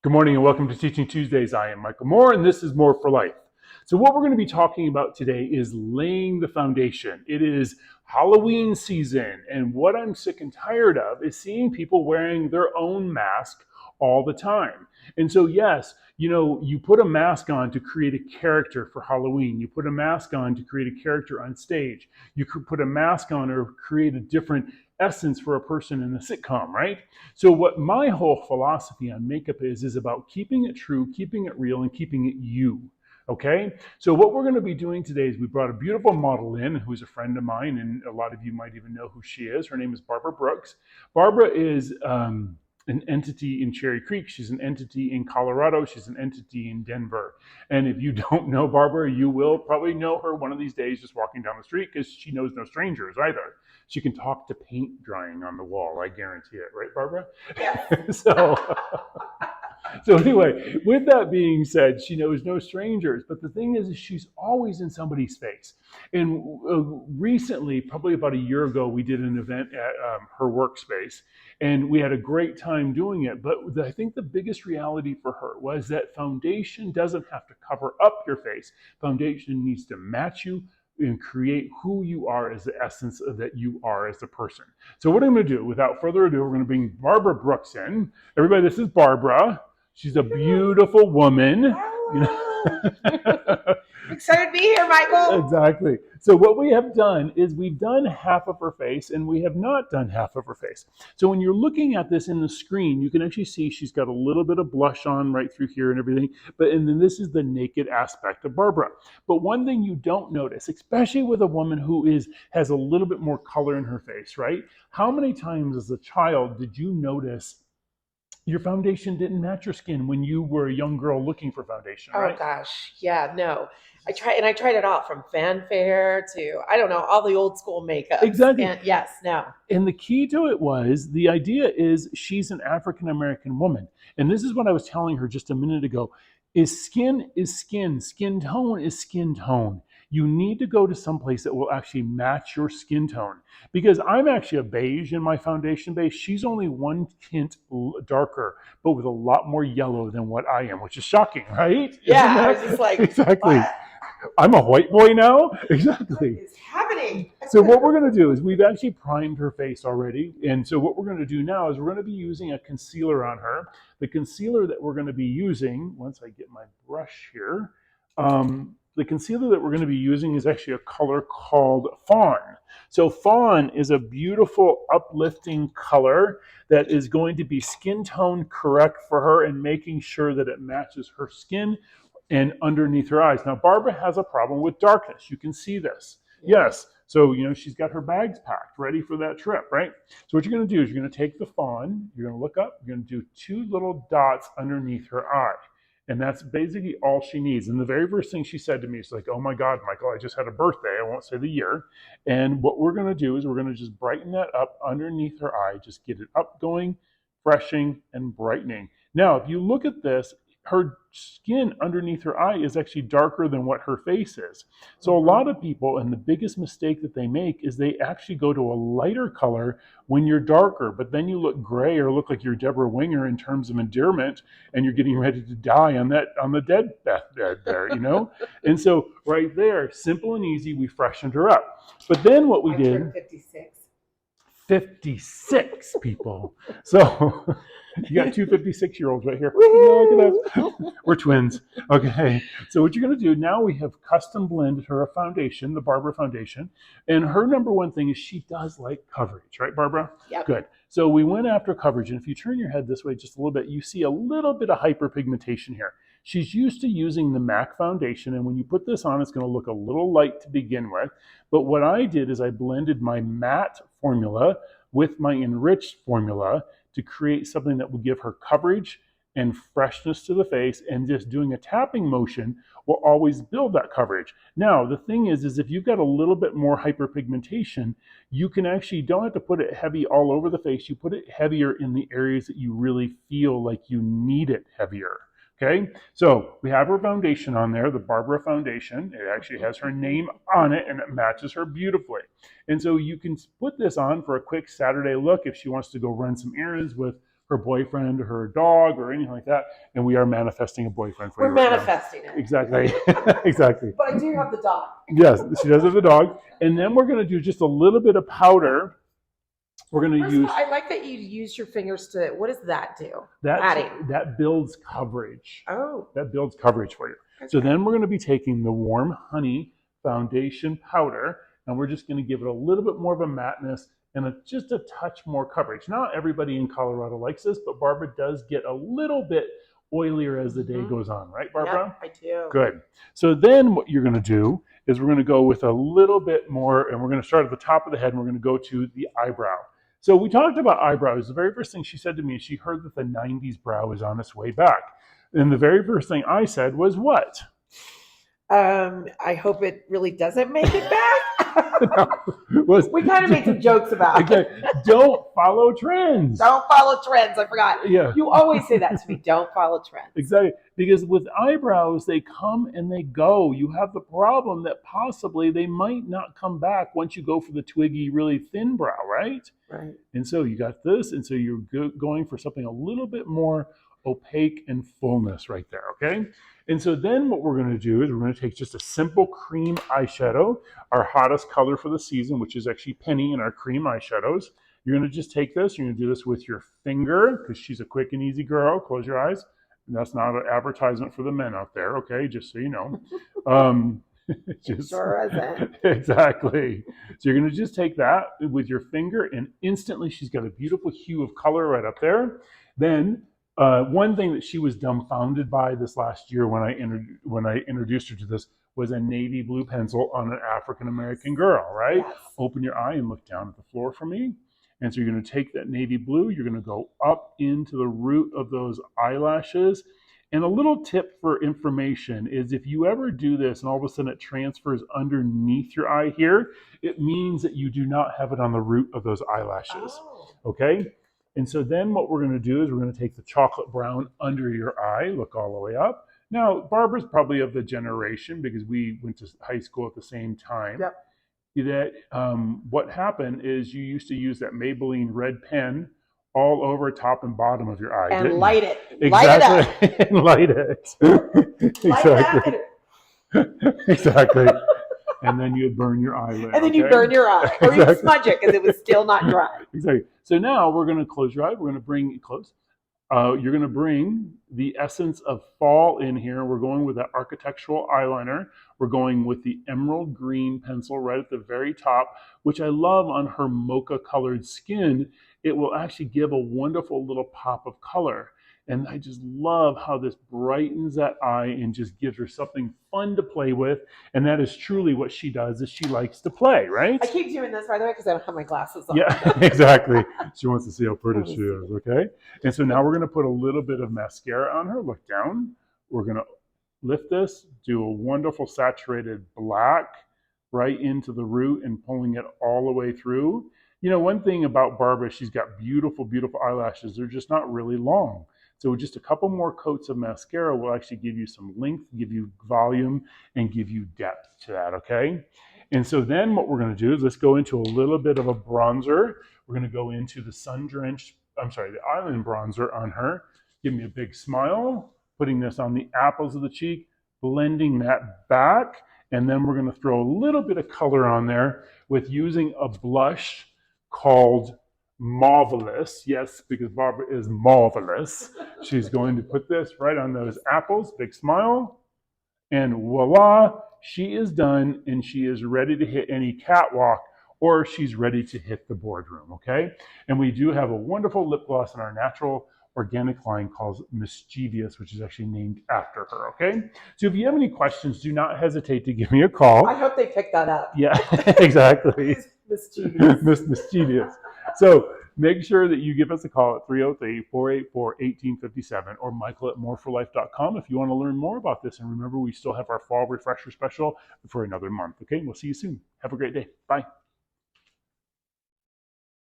Good morning and welcome to Teaching Tuesdays. I am Michael Moore and this is More for Life. So what we're going to be talking about today is laying the foundation. It is Halloween season, and what I'm sick and tired of is seeing people wearing their own mask all the time. And so yes, you put a mask on to create a character for Halloween. You put a mask on to create a character on stage. You could put a mask on or create a different essence for a person in a sitcom, right? So what my whole philosophy on makeup is about keeping it true, keeping it real, and keeping it you. Okay, so what we're going to be doing today is we brought a beautiful model in who's a friend of mine, and a lot of you might even know who she is. Her name is Barbara Brooks. Barbara is an entity in Cherry Creek. She's an entity in Colorado. She's an entity in Denver. And if you don't know Barbara, you will probably know her one of these days just walking down the street, because she knows no strangers either. She can talk to paint drying on the wall. I guarantee it. Right, Barbara? Yes. So anyway, with that being said, she knows no strangers. But the thing is she's always in somebody's face. And recently, probably about a year ago, we did an event at her workspace. And we had a great time doing it. But I think the biggest reality for her was that foundation doesn't have to cover up your face. Foundation needs to match you and create who you are as the essence of that you are as a person. So what I'm going to do, without further ado, we're going to bring Barbara Brooks in. Everybody, this is Barbara. She's a beautiful woman. Excited to be here, Michael. Exactly. So what we have done is we've done half of her face and we have not done half of her face. So when you're looking at this in the screen, you can actually see she's got a little bit of blush on right through here and everything. And then this is the naked aspect of Barbara. But one thing you don't notice, especially with a woman who has a little bit more color in her face, right? How many times as a child did you notice your foundation didn't match your skin when you were a young girl looking for foundation, right? Oh gosh, yeah, no. I tried it all from fanfare to, I don't know, all the old school makeup. Exactly. And yes, no. And the key to it was, the idea is she's an African-American woman. And this is what I was telling her just a minute ago, is skin is skin. Skin tone is skin tone. You need to go to some place that will actually match your skin tone. Because I'm actually a beige in my foundation base. She's only one tint darker, but with a lot more yellow than what I am, which is shocking, right? Yeah, I was just like, exactly. What? I'm a white boy now? Exactly. What is happening? So what we're going to do is we've actually primed her face already. And so what we're going to do now is we're going to be using a concealer on her. The concealer that we're going to be using, once I get my brush here, the concealer that we're going to be using is actually a color called Fawn. So Fawn is a beautiful uplifting color that is going to be skin tone correct for her and making sure that it matches her skin and underneath her eyes. Now, Barbara has a problem with darkness. You can see this. Yes. So, she's got her bags packed, ready for that trip, right? So what you're going to do is you're going to take the Fawn, you're going to look up, you're going to do 2 little dots underneath her eye. And that's basically all she needs. And the very first thing she said to me is like, oh my God, Michael, I just had a birthday. I won't say the year. And what we're going to do is we're going to just brighten that up underneath her eye, just get it up going, freshing, and brightening. Now, if you look at this, her skin underneath her eye is actually darker than what her face is. So a lot of people, and the biggest mistake that they make is they actually go to a lighter color when you're darker, but then you look gray or look like you're Deborah Winger in terms of endearment, and you're getting ready to die on the dead bed there, And so right there, simple and easy, we freshened her up. But then what we did. Turned 56. 56 people. So you got 2 56-year-olds right here. Look at that. We're twins. Okay. So what you're going to do now, we have custom blended her a foundation, the Barbara foundation. And her number one thing is she does like coverage, right, Barbara? Yep. Good. So we went after coverage. And if you turn your head this way just a little bit, you see a little bit of hyperpigmentation here. She's used to using the MAC foundation, and when you put this on, it's going to look a little light to begin with. But what I did is I blended my matte formula with my enriched formula to create something that will give her coverage and freshness to the face, and just doing a tapping motion will always build that coverage. Now, the thing is if you've got a little bit more hyperpigmentation, you can actually, don't have to put it heavy all over the face. You put it heavier in the areas that you really feel like you need it heavier. Okay, so we have her foundation on there, the Barbara foundation. It actually has her name on it and it matches her beautifully. And so you can put this on for a quick Saturday look if she wants to go run some errands with her boyfriend or her dog or anything like that. And we are manifesting a boyfriend for We're you right manifesting now. it. Exactly. Exactly. But I do have the dog. Yes, she does have the dog. And then we're going to do just a little bit of powder. We're going to use. I like that you use your fingers to. What does that do? That builds coverage. Oh. That builds coverage for you. Okay. So then we're going to be taking the Warm Honey foundation powder, and we're just going to give it a little bit more of a matteness and just a touch more coverage. Not everybody in Colorado likes this, but Barbara does get a little bit oilier as the day goes on, right, Barbara? Yep, I do. Good. So then what you're going to do is we're going to go with a little bit more, and we're going to start at the top of the head, and we're going to go to the eyebrow. So we talked about eyebrows. The very first thing she said to me is she heard that the 90s brow is on its way back. And the very first thing I said was what? I hope it really doesn't make it back. No, we kind of made some jokes about it. Don't follow trends. Don't follow trends. I forgot. Yeah. You always say that to me. Don't follow trends. Exactly. Because with eyebrows, they come and they go. You have the problem that possibly they might not come back once you go for the twiggy, really thin brow, right? Right. And so you got this, and so you're going for something a little bit more opaque and fullness right there, okay? And so then what we're going to do is we're going to take just a simple cream eyeshadow, our hottest color for the season, which is actually Penny in our cream eyeshadows. You're going to just take this, you're going to do this with your finger, because she's a quick and easy girl. Close your eyes. And that's not an advertisement for the men out there, okay? Just so you know. Sure isn't. Exactly. So you're going to just take that with your finger, and instantly she's got a beautiful hue of color right up there. Then one thing that she was dumbfounded by this last year when I introduced her to this was a navy blue pencil on an African American girl, right? Yes. Open your eye and look down at the floor for me. And so you're going to take that navy blue, you're going to go up into the root of those eyelashes. And a little tip for information is if you ever do this and all of a sudden it transfers underneath your eye here, it means that you do not have it on the root of those eyelashes. Oh. Okay? And so then what we're going to do is we're going to take the chocolate brown under your eye, look all the way up. Now, Barbara's probably of the generation, because we went to high school at the same time. Yep. That what happened is you used to use that Maybelline red pen all over top and bottom of your eye. And light it. Exactly. Light it up. And light it. Exactly. Exactly. And then you'd burn your eyelid. And then you burn your eye. Or you smudge it because it was still not dry. Exactly. So now we're going to close your eye. We're going to bring it close. You're going to bring the essence of fall in here. We're going with that architectural eyeliner. We're going with the emerald green pencil right at the very top, which I love on her mocha colored skin. It will actually give a wonderful little pop of color. And I just love how this brightens that eye and just gives her something fun to play with. And that is truly what she does, is she likes to play, right? I keep doing this, by the way, because I don't have my glasses on. Yeah, exactly. She wants to see how pretty she is, okay? And so now we're going to put a little bit of mascara on her. Look down. We're going to lift this, do a wonderful saturated black right into the root and pulling it all the way through. You know, one thing about Barbara, she's got beautiful, beautiful eyelashes. They're just not really long. So just a couple more coats of mascara will actually give you some length, give you volume, and give you depth to that, okay? And so then what we're going to do is let's go into a little bit of a bronzer. We're going to go into the the island bronzer on her. Give me a big smile, putting this on the apples of the cheek, blending that back, and then we're going to throw a little bit of color on there with using a blush called Marvelous. Yes, because Barbara is marvelous. She's going to put this right on those apples, big smile, and voila, she is done, and she is ready to hit any catwalk, or she's ready to hit the boardroom, okay? And we do have a wonderful lip gloss in our natural organic line called Mischievous, which is actually named after her, okay? So if you have any questions, do not hesitate to give me a call. I hope they picked that up. Yeah, exactly. Mischievous. Mischievous. So make sure that you give us a call at 303-484-1857 or michael@moreforlife.com if you want to learn more about this. And remember, we still have our fall refresher special for another month, okay? We'll see you soon. Have a great day. Bye.